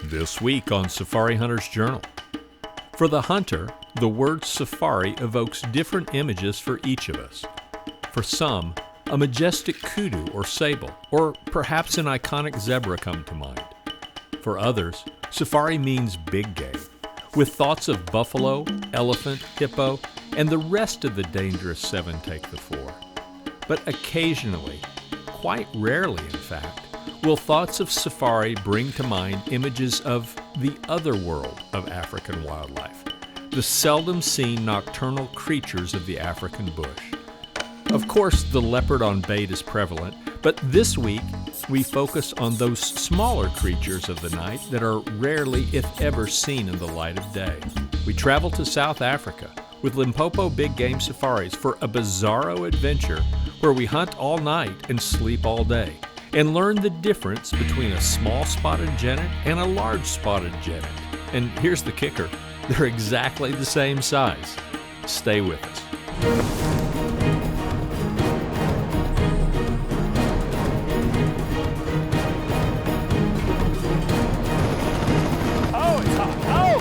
This week on Safari Hunter's Journal. For the hunter, the word safari evokes different images for each of us. For some, a majestic kudu or sable, or perhaps an iconic zebra come to mind. For others, safari means big game, with thoughts of buffalo, elephant, hippo, and the rest of the dangerous seven take the four. But occasionally, quite rarely in fact, will thoughts of safari bring to mind images of the other world of African wildlife, the seldom seen nocturnal creatures of the African bush. Of course, the leopard on bait is prevalent, but this week we focus on those smaller creatures of the night that are rarely, if ever, seen in the light of day. We travel to South Africa with Limpopo Big Game Safaris for a bizarro adventure where we hunt all night and sleep all day, and learn the difference between a small spotted genet and a large spotted genet. And here's the kicker, they're exactly the same size. Stay with us. Oh, it's hot. Oh!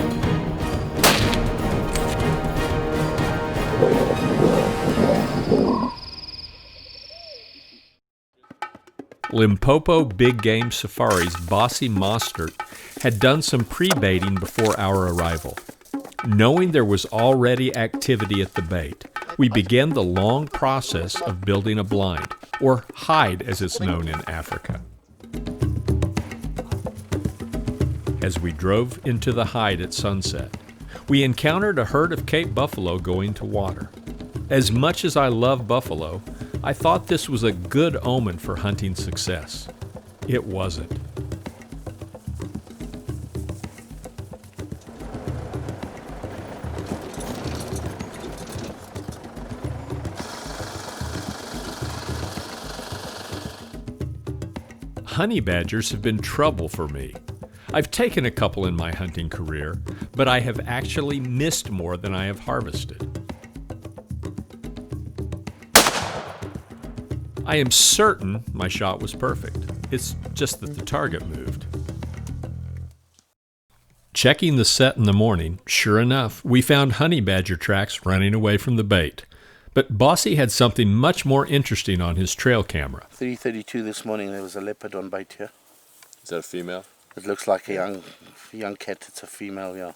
Limpopo Big Game Safaris' Bossy Mostert had done some pre-baiting before our arrival. Knowing there was already activity at the bait, we began the long process of building a blind, or hide as it's known in Africa. As we drove into the hide at sunset, we encountered a herd of Cape buffalo going to water. As much as I love buffalo, I thought this was a good omen for hunting success. It wasn't. Honey badgers have been trouble for me. I've taken a couple in my hunting career, but I have actually missed more than I have harvested. I am certain my shot was perfect. It's just that the target moved. Checking the set in the morning, sure enough, we found honey badger tracks running away from the bait. But Bossy had something much more interesting on his trail camera. 3:32 this morning, there was a leopard on bait here. Is that a female? It looks like a young cat. It's a female, yeah.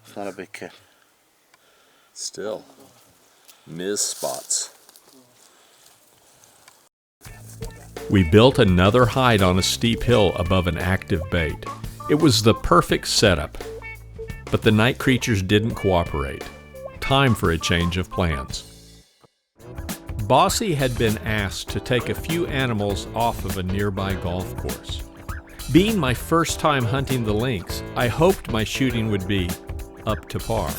It's not a big cat. Still. Ms. spots. We built another hide on a steep hill above an active bait. It was the perfect setup. But the night creatures didn't cooperate. Time for a change of plans. Bossy had been asked to take a few animals off of a nearby golf course. Being my first time hunting the lynx, I hoped my shooting would be up to par.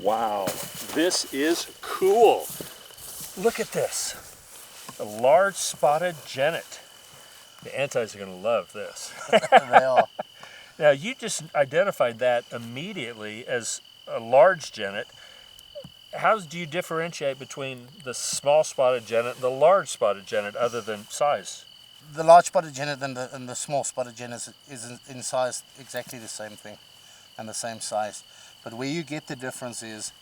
Wow, this is cool. Look at this. A large spotted genet. The antis are going to love this. They are. Now, you just identified that immediately as a large genet. How do you differentiate between the small spotted genet and the large spotted genet other than size? The large spotted genet and the small spotted genet is in size exactly the same thing and the same size. But where you get the difference is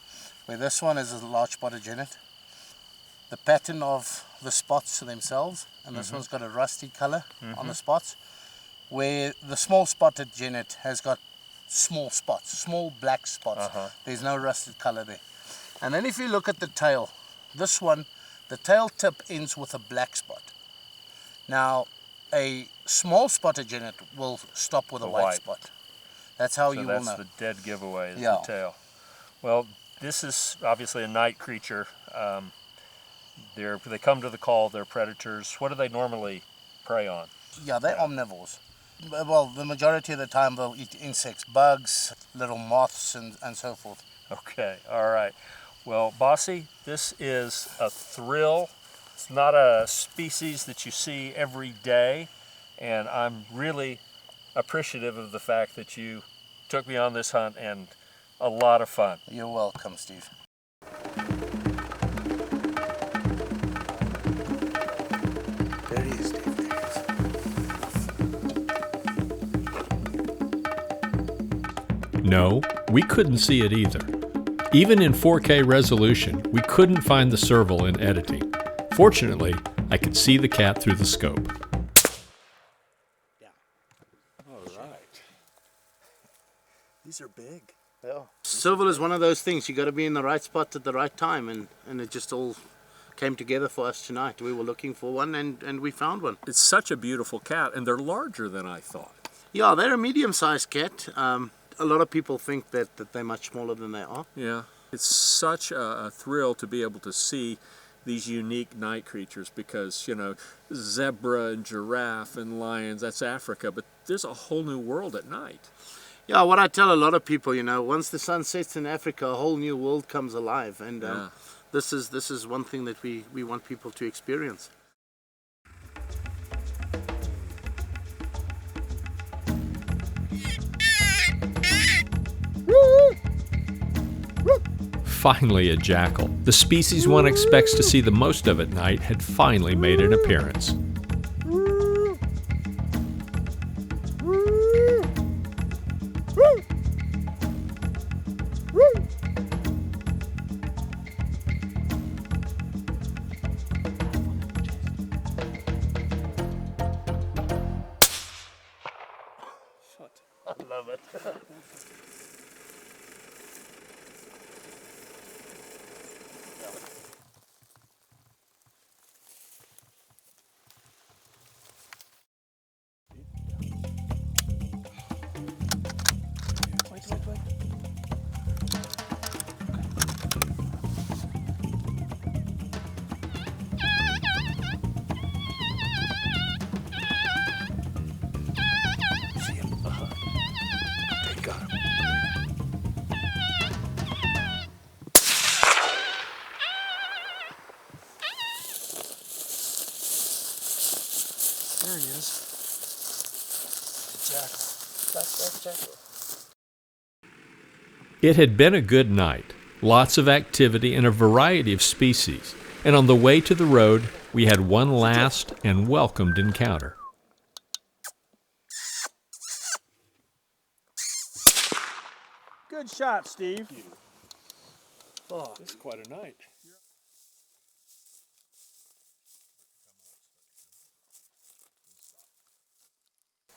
where this one is a large spotted genet, the pattern of the spots themselves, and this one's got a rusty color on the spots, where the small spotted genet has got small spots, small black spots. There's no rusted color there. And then if you look at the tail, this one, the tail tip ends with a black spot. Now, a small spotted genet will stop with a white spot. That's how you will know. So that's the dead giveaway, is Yeah. the tail. Well, this is obviously a night creature. They come to the call, they're predators. What do they normally prey on? Yeah, they're omnivores. Well, the majority of the time they'll eat insects, bugs, little moths, and so forth. Okay, all right. Well, Bossy, this is a thrill. It's not a species that you see every day, and I'm really appreciative of the fact that you took me on this hunt, and a lot of fun. You're welcome, Steve. There he is, Steve. There he is. No, we couldn't see it either. Even in 4K resolution, we couldn't find the serval in editing. Fortunately, I could see the cat through the scope. All right. These are big. Yeah. Serval is one of those things, you got to be in the right spot at the right time, and it just all came together for us tonight. We were looking for one, and we found one. It's such a beautiful cat, and they're larger than I thought. Yeah, they're a medium-sized cat. A lot of people think that they're much smaller than they are. Yeah, it's such a thrill to be able to see these unique night creatures, because, you know, zebra and giraffe and lions, that's Africa, but there's a whole new world at night. Yeah, what I tell a lot of people, you know, once the sun sets in Africa, a whole new world comes alive, and this is one thing that we want people to experience. Finally, a jackal, the species one expects to see the most of at night, had finally made an appearance. I love it. There he is. The jackal. That's Jackal. It had been a good night, lots of activity and a variety of species, and on the way to the road, we had one last and welcomed encounter. Good shot, Steve. Oh, this is quite a night.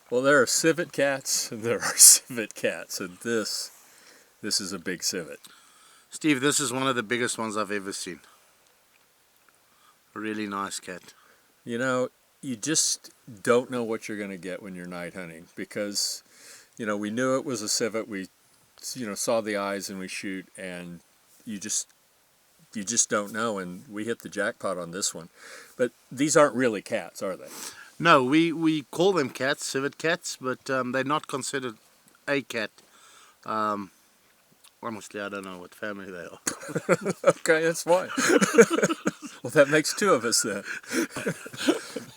Well, there are civet cats, and there are civet cats, and this is a big civet. Steve, this is one of the biggest ones I've ever seen. A really nice cat. You know, you just don't know what you're going to get when you're night hunting, because, you know, we knew it was a civet. We, you know, saw the eyes and we shoot, and you just don't know, and we hit the jackpot on this one. But these aren't really cats, are they? No, we call them cats, civet cats, but they're not considered a cat. Honestly, I don't know what family they are. Okay, that's fine. Well, that makes two of us then.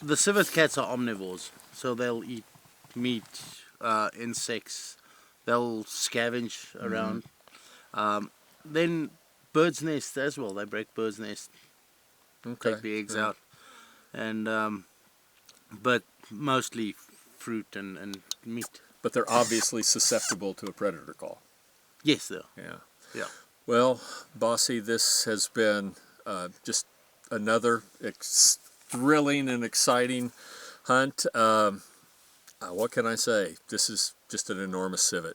The civet cats are omnivores, so they'll eat meat, insects, they'll scavenge around. Then birds' nests as well, they break birds' nests, take the eggs out. And but mostly fruit and meat. But they're obviously susceptible to a predator call. Yes, they are. Yeah. Well, Bossy, this has been just another thrilling and exciting hunt. What can I say? This is just an enormous civet.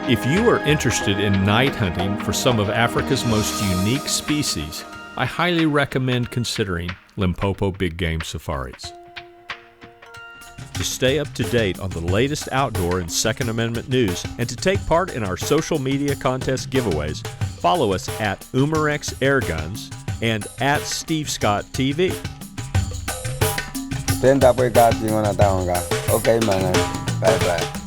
If you are interested in night hunting for some of Africa's most unique species, I highly recommend considering Limpopo Big Game Safaris. To stay up to date on the latest outdoor and Second Amendment news and to take part in our social media contest giveaways, follow us at Umarex Airguns and at Steve Scott TV. Tenda pues kati ngona taonga. Okay man. Bye bye.